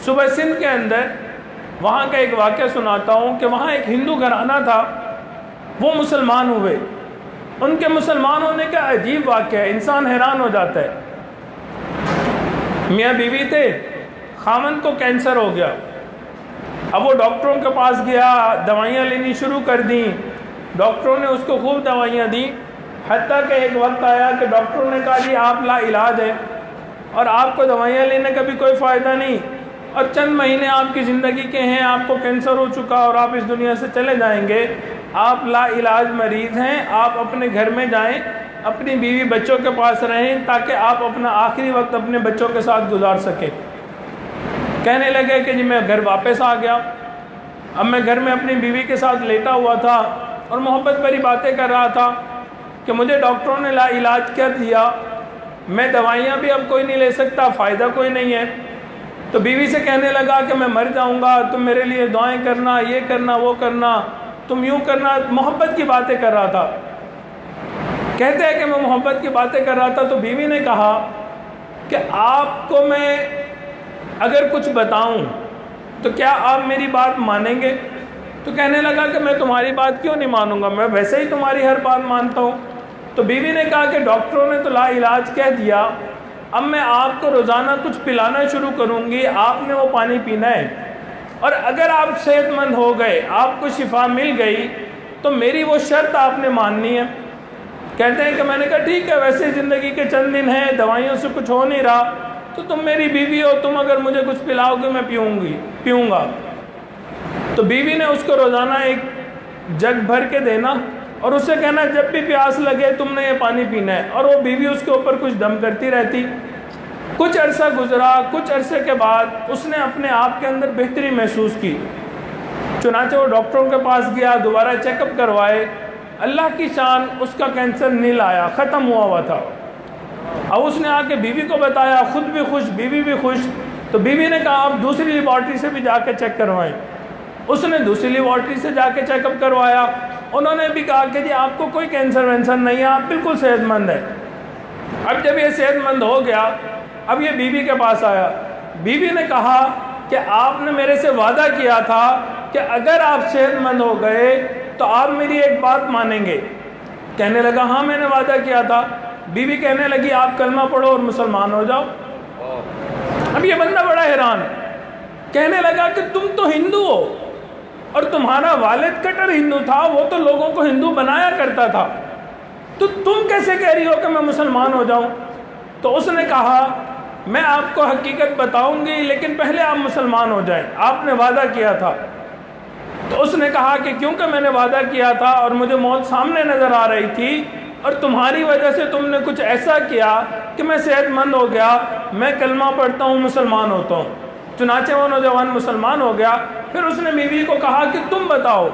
صوبہ سندھ کے اندر وہاں کا ایک واقعہ سناتا ہوں کہ وہاں ایک ہندو گھرانہ تھا، وہ مسلمان ہوئے۔ ان کے مسلمان ہونے کا عجیب واقعہ ہے، انسان حیران ہو جاتا ہے۔ میاں بیوی تھے، خاوند کو کینسر ہو گیا۔ اب وہ ڈاکٹروں کے پاس گیا، دوائیاں لینی شروع کر دیں، ڈاکٹروں نے اس کو خوب دوائیاں دیں، حتیٰ کہ ایک وقت آیا کہ ڈاکٹروں نے کہا جی آپ لا علاج ہے اور آپ کو دوائیاں لینے کا بھی کوئی فائدہ نہیں، اور چند مہینے آپ کی زندگی کے ہیں، آپ کو کینسر ہو چکا اور آپ اس دنیا سے چلے جائیں گے، آپ لا علاج مریض ہیں، آپ اپنے گھر میں جائیں، اپنی بیوی بچوں کے پاس رہیں تاکہ آپ اپنا آخری وقت اپنے بچوں کے ساتھ گزار سکیں۔ کہنے لگے کہ جی میں گھر واپس آ گیا۔ اب میں گھر میں اپنی بیوی کے ساتھ لیٹا ہوا تھا اور محبت بھری باتیں کر رہا تھا کہ مجھے ڈاکٹروں نے لا علاج کر دیا، میں دوائیاں بھی اب کوئی نہیں لے سکتا، فائدہ کوئی نہیں ہے۔ تو بیوی سے کہنے لگا کہ میں مر جاؤں گا، تم میرے لیے دعائیں کرنا، یہ کرنا وہ کرنا، تم یوں کرنا۔ محبت کی باتیں کر رہا تھا۔ کہتے ہیں کہ میں محبت کی باتیں کر رہا تھا تو بیوی نے کہا کہ آپ کو میں اگر کچھ بتاؤں تو کیا آپ میری بات مانیں گے؟ تو کہنے لگا کہ میں تمہاری بات کیوں نہیں مانوں گا، میں ویسے ہی تمہاری ہر بات مانتا ہوں۔ تو بیوی نے کہا کہ ڈاکٹروں نے تو لا علاج کہہ دیا، اب میں آپ کو روزانہ کچھ پلانا شروع کروں گی، آپ نے وہ پانی پینا ہے، اور اگر آپ صحت مند ہو گئے، آپ کو شفا مل گئی تو میری وہ شرط آپ نے ماننی ہے۔ کہتے ہیں کہ میں نے کہا ٹھیک ہے، ویسے زندگی کے چند دن ہیں، دوائیوں سے کچھ ہو نہیں رہا، تو تم میری بیوی ہو، تم اگر مجھے کچھ پلاؤ گے میں پیوں گا۔ تو بیوی نے اس کو روزانہ ایک جگ بھر کے دینا اور اس سے کہنا جب بھی پیاس لگے تم نے یہ پانی پینا ہے، اور وہ بیوی اس کے اوپر کچھ دم کرتی رہتی۔ کچھ عرصہ گزرا، کچھ عرصے کے بعد اس نے اپنے آپ کے اندر بہتری محسوس کی، چنانچہ وہ ڈاکٹروں کے پاس گیا، دوبارہ چیک اپ کروائے۔ اللہ کی شان، اس کا کینسر نہیں لایا، ختم ہوا تھا۔ اب اس نے آ کے بیوی کو بتایا، خود بھی خوش، بیوی بھی خوش۔ تو بیوی نے کہا آپ دوسری لیبارٹری سے بھی جا کے چیک کروائیں۔ اس نے دوسری لیبارٹری سے جا کے چیک اپ کروایا، انہوں نے بھی کہا کہ جی آپ کو کوئی کینسر وینسر نہیں ہے، آپ بالکل صحت مند ہے۔ اب جب یہ صحت مند ہو گیا، اب یہ بیوی کے پاس آیا، بیوی نے کہا کہ آپ نے میرے سے وعدہ کیا تھا کہ اگر آپ صحت مند ہو گئے تو آپ میری ایک بات مانیں گے۔ کہنے لگا ہاں میں نے وعدہ کیا تھا۔ بیوی کہنے لگی آپ کلمہ پڑھو اور مسلمان ہو جاؤ۔ اب یہ بندہ بڑا حیران، کہنے لگا کہ تم تو ہندو ہو اور تمہارا والد کٹر ہندو تھا، وہ تو لوگوں کو ہندو بنایا کرتا تھا، تو تم کیسے کہہ رہی ہو کہ میں مسلمان ہو جاؤں؟ تو اس نے کہا میں آپ کو حقیقت بتاؤں گی لیکن پہلے آپ مسلمان ہو جائیں، آپ نے وعدہ کیا تھا۔ تو اس نے کہا کہ کیونکہ میں نے وعدہ کیا تھا اور مجھے موت سامنے نظر آ رہی تھی اور تمہاری وجہ سے تم نے کچھ ایسا کیا کہ میں صحت مند ہو گیا، میں کلمہ پڑھتا ہوں، مسلمان ہوتا ہوں۔ چنانچہ وہ نوجوان مسلمان ہو گیا۔ پھر اس نے بیوی کو کہا کہ تم بتاؤ،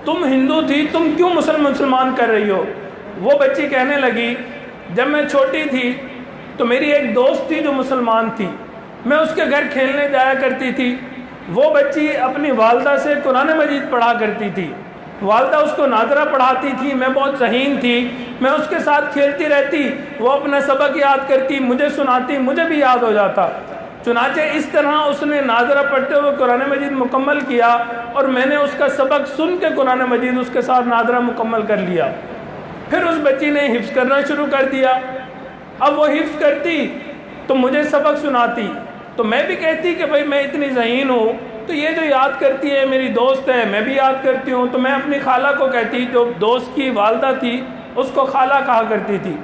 تم ہندو تھی، تم کیوں مسلمان کر رہی ہو؟ وہ بچی کہنے لگی جب میں چھوٹی تھی تو میری ایک دوست تھی جو مسلمان تھی، میں اس کے گھر کھیلنے جایا کرتی تھی، وہ بچی اپنی والدہ سے قرآن مجید پڑھا کرتی تھی، والدہ اس کو ناظرہ پڑھاتی تھی، میں بہت ذہین تھی، میں اس کے ساتھ کھیلتی رہتی، وہ اپنا سبق یاد کرتی، مجھے سناتی، مجھے بھی یاد ہو جاتا۔ چنانچہ اس طرح اس نے ناظرہ پڑھتے ہوئے قرآن مجید مکمل کیا اور میں نے اس کا سبق سن کے قرآن مجید اس کے ساتھ ناظرہ مکمل کر لیا۔ پھر اس بچی نے حفظ کرنا شروع کر دیا۔ اب وہ حفظ کرتی تو مجھے سبق سناتی، تو میں بھی کہتی کہ بھائی میں اتنی ذہین ہوں تو یہ جو یاد کرتی ہے میری دوست ہے، میں بھی یاد کرتی ہوں۔ تو میں اپنی خالہ کو کہتی، جو دوست کی والدہ تھی اس کو خالہ کہا کرتی تھی،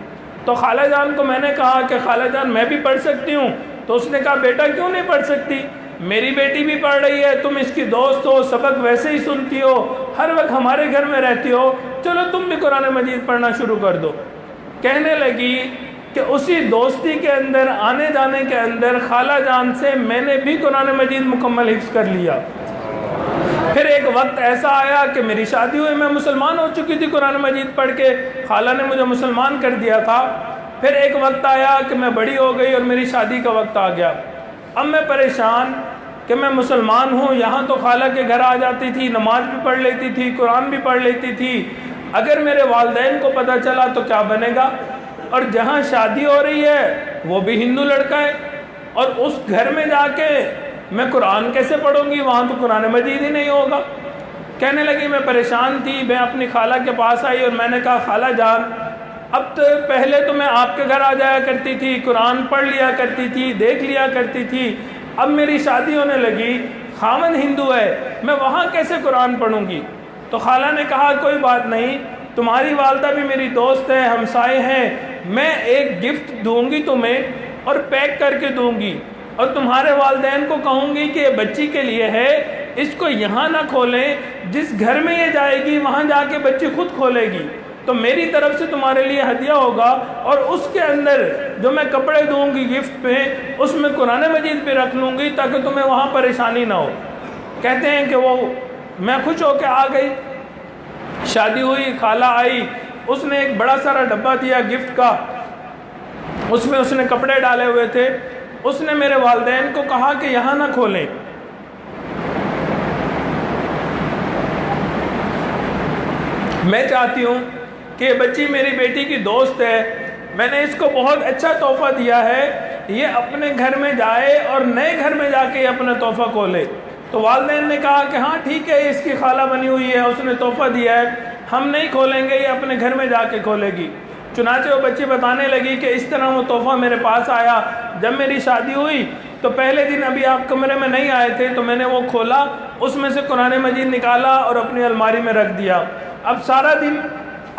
تو خالہ جان کو میں نے کہا کہ خالہ جان میں بھی پڑھ سکتی ہوں؟ تو اس نے کہا بیٹا کیوں نہیں پڑھ سکتی، میری بیٹی بھی پڑھ رہی ہے، تم اس کی دوست ہو، سبق ویسے ہی سنتی ہو، ہر وقت ہمارے گھر میں رہتی ہو، چلو تم بھی قرآن مجید پڑھنا شروع کر دو۔ کہنے لگی کہ اسی دوستی کے اندر آنے جانے کے اندر خالہ جان سے میں نے بھی قرآن مجید مکمل حفظ کر لیا۔ پھر ایک وقت ایسا آیا کہ میری شادی ہوئی، میں مسلمان ہو چکی تھی قرآن مجید پڑھ کے، خالہ نے مجھے مسلمان کر دیا تھا۔ پھر ایک وقت آیا کہ میں بڑی ہو گئی اور میری شادی کا وقت آ گیا۔ اب میں پریشان کہ میں مسلمان ہوں، یہاں تو خالہ کے گھر آ جاتی تھی، نماز بھی پڑھ لیتی تھی، قرآن بھی پڑھ لیتی تھی، اگر میرے والدین کو پتہ چلا تو کیا بنے گا؟ اور جہاں شادی ہو رہی ہے وہ بھی ہندو لڑکا ہے، اور اس گھر میں جا کے میں قرآن کیسے پڑھوں گی، وہاں تو قرآن مجید ہی نہیں ہوگا۔ کہنے لگی میں پریشان تھی، میں اپنی خالہ کے پاس آئی اور میں نے کہا خالہ جان، اب تو پہلے تو میں آپ کے گھر آ جایا کرتی تھی، قرآن پڑھ لیا کرتی تھی، دیکھ لیا کرتی تھی، اب میری شادی ہونے لگی، خاوند ہندو ہے، میں وہاں کیسے قرآن پڑھوں گی؟ تو خالہ نے کہا کوئی بات نہیں، تمہاری والدہ بھی میری دوست ہے، ہمسائے ہیں، میں ایک گفٹ دوں گی تمہیں اور پیک کر کے دوں گی، اور تمہارے والدین کو کہوں گی کہ یہ بچی کے لیے ہے، اس کو یہاں نہ کھولیں، جس گھر میں یہ جائے گی وہاں جا کے بچی خود کھولے گی، تو میری طرف سے تمہارے لیے ہدیہ ہوگا، اور اس کے اندر جو میں کپڑے دوں گی گفٹ پہ، اس میں قرآن مجید پہ رکھ لوں گی تاکہ تمہیں وہاں پریشانی نہ ہو۔ کہتے ہیں کہ وہ میں خوش ہو کے آ گئی، شادی ہوئی، خالہ آئی، اس نے ایک بڑا سارا ڈبہ دیا گفٹ کا، اس میں اس نے کپڑے ڈالے ہوئے تھے، اس نے میرے والدین کو کہا کہ یہاں نہ کھولیں۔ میں چاہتی ہوں کہ یہ بچی میری بیٹی کی دوست ہے، میں نے اس کو بہت اچھا تحفہ دیا ہے، یہ اپنے گھر میں جائے اور نئے گھر میں جا کے اپنا تحفہ کھولے۔ تو والدین نے کہا کہ ہاں ٹھیک ہے، اس کی خالہ بنی ہوئی ہے، اس نے تحفہ دیا ہے، ہم نہیں کھولیں گے، یہ اپنے گھر میں جا کے کھولے گی۔ چنانچہ وہ بچی بتانے لگی کہ اس طرح وہ تحفہ میرے پاس آیا، جب میری شادی ہوئی تو پہلے دن ابھی آپ کمرے میں نہیں آئے تھے تو میں نے وہ کھولا، اس میں سے قرآن مجید نکالا اور اپنی الماری میں رکھ دیا۔ اب سارا دن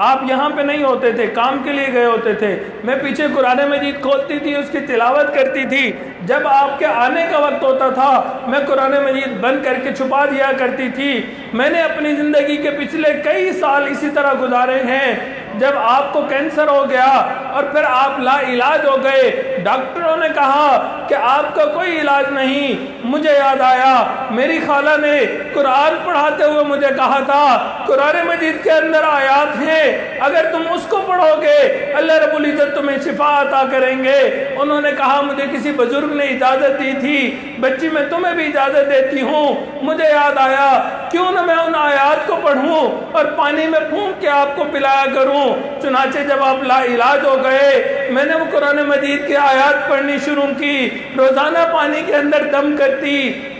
آپ یہاں پہ نہیں ہوتے تھے، کام کے لیے گئے ہوتے تھے، میں پیچھے قرآن مجید کھولتی تھی، اس کی تلاوت کرتی تھی، جب آپ کے آنے کا وقت ہوتا تھا میں قرآن مجید بند کر کے چھپا دیا کرتی تھی۔ میں نے اپنی زندگی کے پچھلے کئی سال اسی طرح گزارے ہیں۔ جب آپ کو کینسر ہو گیا اور پھر آپ لا علاج ہو گئے، ڈاکٹروں نے کہا کہ آپ کا کوئی علاج نہیں، مجھے یاد آیا میری خالہ نے قرآن پڑھاتے ہوئے مجھے کہا تھا قرآن مجید کے اندر آیات ہیں، اگر تم اس کو پڑھو گے اللہ رب العزت تمہیں شفا عطا کریں گے۔ انہوں نے کہا مجھے کسی بزرگ نے اجازت دی تھی، بچی میں تمہیں بھی اجازت دیتی ہوں، مجھے یاد آیا کیوں نہ میں ان آیات کو پڑھوں اور پانی میں پھونک کے آپ کو پلایا کروں۔ چنانچہ جب آپ لا علاج ہو گئے، میں نے وہ قرآن مجید کی آیات پڑھنی شروع کی، روزانہ پانی کے اندر دم کرتی،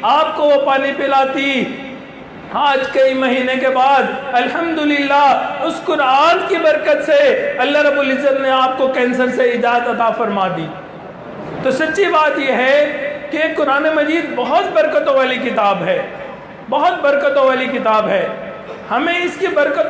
آپ کو وہ پانی پلاتی۔ آج کئی مہینے کے بعد الحمدللہ اس قرآن کی برکت سے اللہ رب العزت نے آپ کو کینسر سے نجات عطا فرما دی۔ تو سچی بات یہ ہے کہ قرآن مجید بہت برکتوں والی کتاب ہے، بہت برکتوں والی کتاب ہے، ہمیں اس کی برکت